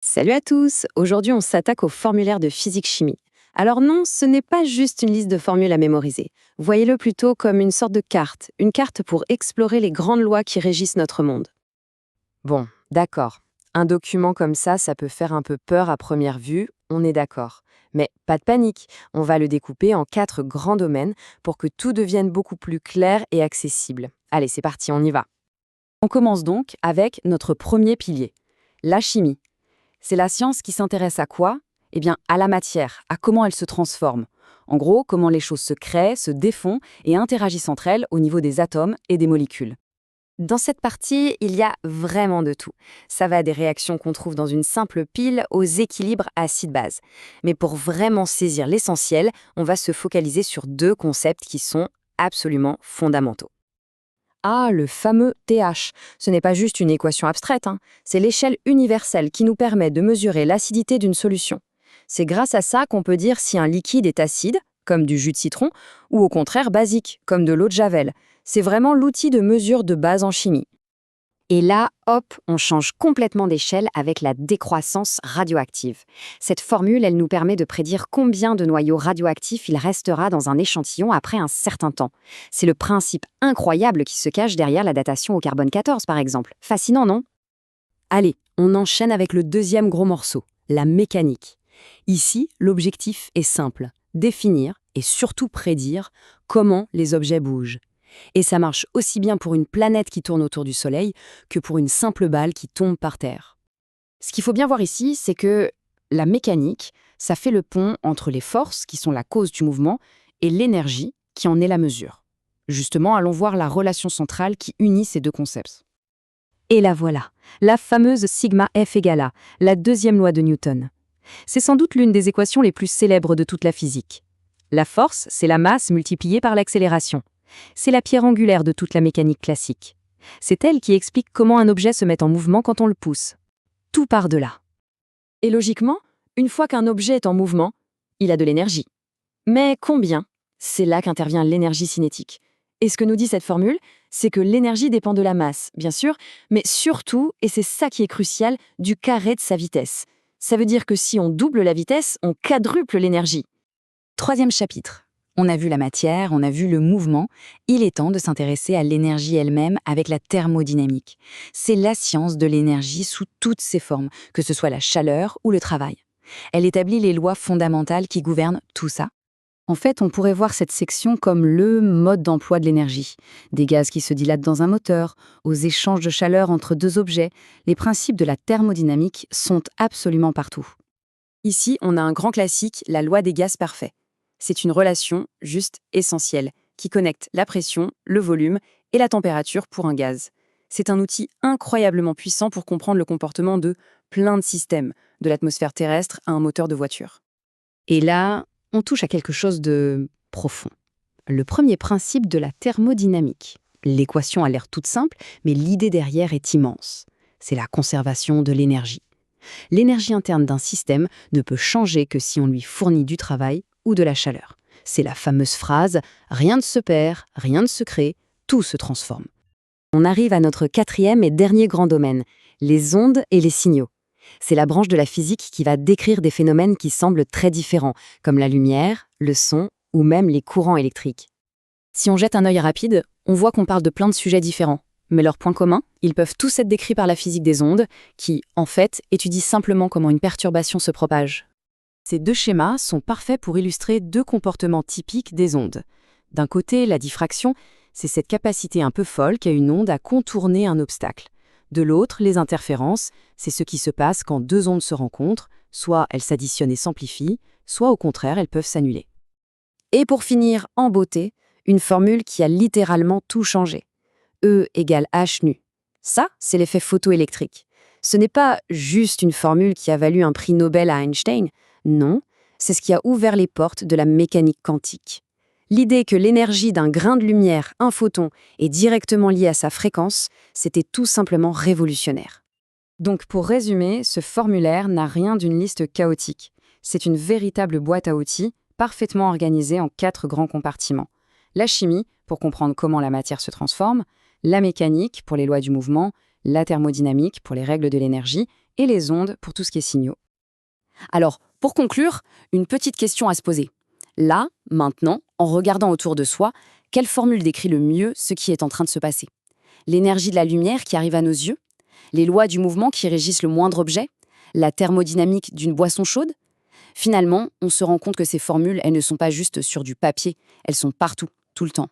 Salut à tous. Aujourd'hui, on s'attaque au formulaire de physique-chimie. Alors non, ce n'est pas juste une liste de formules à mémoriser. Voyez-le plutôt comme une sorte de carte, une carte pour explorer les grandes lois qui régissent notre monde. Bon, d'accord. Un document comme ça peut faire un peu peur à première vue, on est d'accord. Mais pas de panique, on va le découper en 4 grands domaines pour que tout devienne beaucoup plus clair et accessible. Allez, c'est parti, on y va. On commence donc avec notre premier pilier, la chimie. C'est la science qui s'intéresse à quoi? Eh bien, à la matière, à comment elle se transforme. En gros, comment les choses se créent, se défont et interagissent entre elles au niveau des atomes et des molécules. Dans cette partie, il y a vraiment de tout. Ça va des réactions qu'on trouve dans une simple pile aux équilibres acide-base. Mais pour vraiment saisir l'essentiel, on va se focaliser sur deux concepts qui sont absolument fondamentaux. Ah, le fameux TH. Ce n'est pas juste une équation abstraite, hein. C'est l'échelle universelle qui nous permet de mesurer l'acidité d'une solution. C'est grâce à ça qu'on peut dire si un liquide est acide, comme du jus de citron, ou au contraire basique, comme de l'eau de Javel. C'est vraiment l'outil de mesure de base en chimie. Et là, hop, on change complètement d'échelle avec la décroissance radioactive. Cette formule, elle nous permet de prédire combien de noyaux radioactifs il restera dans un échantillon après un certain temps. C'est le principe incroyable qui se cache derrière la datation au carbone 14, par exemple. Fascinant, non? Allez, on enchaîne avec le deuxième gros morceau, la mécanique. Ici, l'objectif est simple, définir et surtout prédire comment les objets bougent. Et ça marche aussi bien pour une planète qui tourne autour du Soleil que pour une simple balle qui tombe par terre. Ce qu'il faut bien voir ici, c'est que la mécanique, ça fait le pont entre les forces, qui sont la cause du mouvement, et l'énergie, qui en est la mesure. Justement, allons voir la relation centrale qui unit ces deux concepts. Et la voilà, la fameuse sigma F égale A, la deuxième loi de Newton. C'est sans doute l'une des équations les plus célèbres de toute la physique. La force, c'est la masse multipliée par l'accélération. C'est la pierre angulaire de toute la mécanique classique. C'est elle qui explique comment un objet se met en mouvement quand on le pousse. Tout part de là. Et logiquement, une fois qu'un objet est en mouvement, il a de l'énergie. Mais combien? C'est là qu'intervient l'énergie cinétique. Et ce que nous dit cette formule, c'est que l'énergie dépend de la masse, bien sûr, mais surtout, et c'est ça qui est crucial, du carré de sa vitesse. Ça veut dire que si on double la vitesse, on quadruple l'énergie. Troisième chapitre. On a vu la matière, on a vu le mouvement. Il est temps de s'intéresser à l'énergie elle-même avec la thermodynamique. C'est la science de l'énergie sous toutes ses formes, que ce soit la chaleur ou le travail. Elle établit les lois fondamentales qui gouvernent tout ça. En fait, on pourrait voir cette section comme le mode d'emploi de l'énergie. Des gaz qui se dilatent dans un moteur, aux échanges de chaleur entre deux objets, les principes de la thermodynamique sont absolument partout. Ici, on a un grand classique, la loi des gaz parfaits. C'est une relation juste essentielle qui connecte la pression, le volume et la température pour un gaz. C'est un outil incroyablement puissant pour comprendre le comportement de plein de systèmes, de l'atmosphère terrestre à un moteur de voiture. Et là, on touche à quelque chose de profond. Le premier principe de la thermodynamique. L'équation a l'air toute simple, mais l'idée derrière est immense. C'est la conservation de l'énergie. L'énergie interne d'un système ne peut changer que si on lui fournit du travail ou de la chaleur. C'est la fameuse phrase « rien ne se perd, rien ne se crée, tout se transforme ». On arrive à notre quatrième et dernier grand domaine, les ondes et les signaux. C'est la branche de la physique qui va décrire des phénomènes qui semblent très différents, comme la lumière, le son ou même les courants électriques. Si on jette un œil rapide, on voit qu'on parle de plein de sujets différents. Mais leurs points communs, ils peuvent tous être décrits par la physique des ondes, qui, en fait, étudie simplement comment une perturbation se propage. Ces deux schémas sont parfaits pour illustrer deux comportements typiques des ondes. D'un côté, la diffraction, c'est cette capacité un peu folle qu'a une onde à contourner un obstacle. De l'autre, les interférences, c'est ce qui se passe quand deux ondes se rencontrent, soit elles s'additionnent et s'amplifient, soit au contraire, elles peuvent s'annuler. Et pour finir, en beauté, une formule qui a littéralement tout changé. E égale H nu. Ça, c'est l'effet photoélectrique. Ce n'est pas juste une formule qui a valu un prix Nobel à Einstein. Non, c'est ce qui a ouvert les portes de la mécanique quantique. L'idée que l'énergie d'un grain de lumière, un photon, est directement liée à sa fréquence, c'était tout simplement révolutionnaire. Donc pour résumer, ce formulaire n'a rien d'une liste chaotique. C'est une véritable boîte à outils, parfaitement organisée en 4 grands compartiments. La chimie, pour comprendre comment la matière se transforme, la mécanique, pour les lois du mouvement, la thermodynamique, pour les règles de l'énergie, et les ondes pour tout ce qui est signaux. Alors, pour conclure, une petite question à se poser. Là, maintenant, en regardant autour de soi, quelle formule décrit le mieux ce qui est en train de se passer? L'énergie de la lumière qui arrive à nos yeux? Les lois du mouvement qui régissent le moindre objet? La thermodynamique d'une boisson chaude? Finalement, on se rend compte que ces formules, elles ne sont pas juste sur du papier, elles sont partout, tout le temps.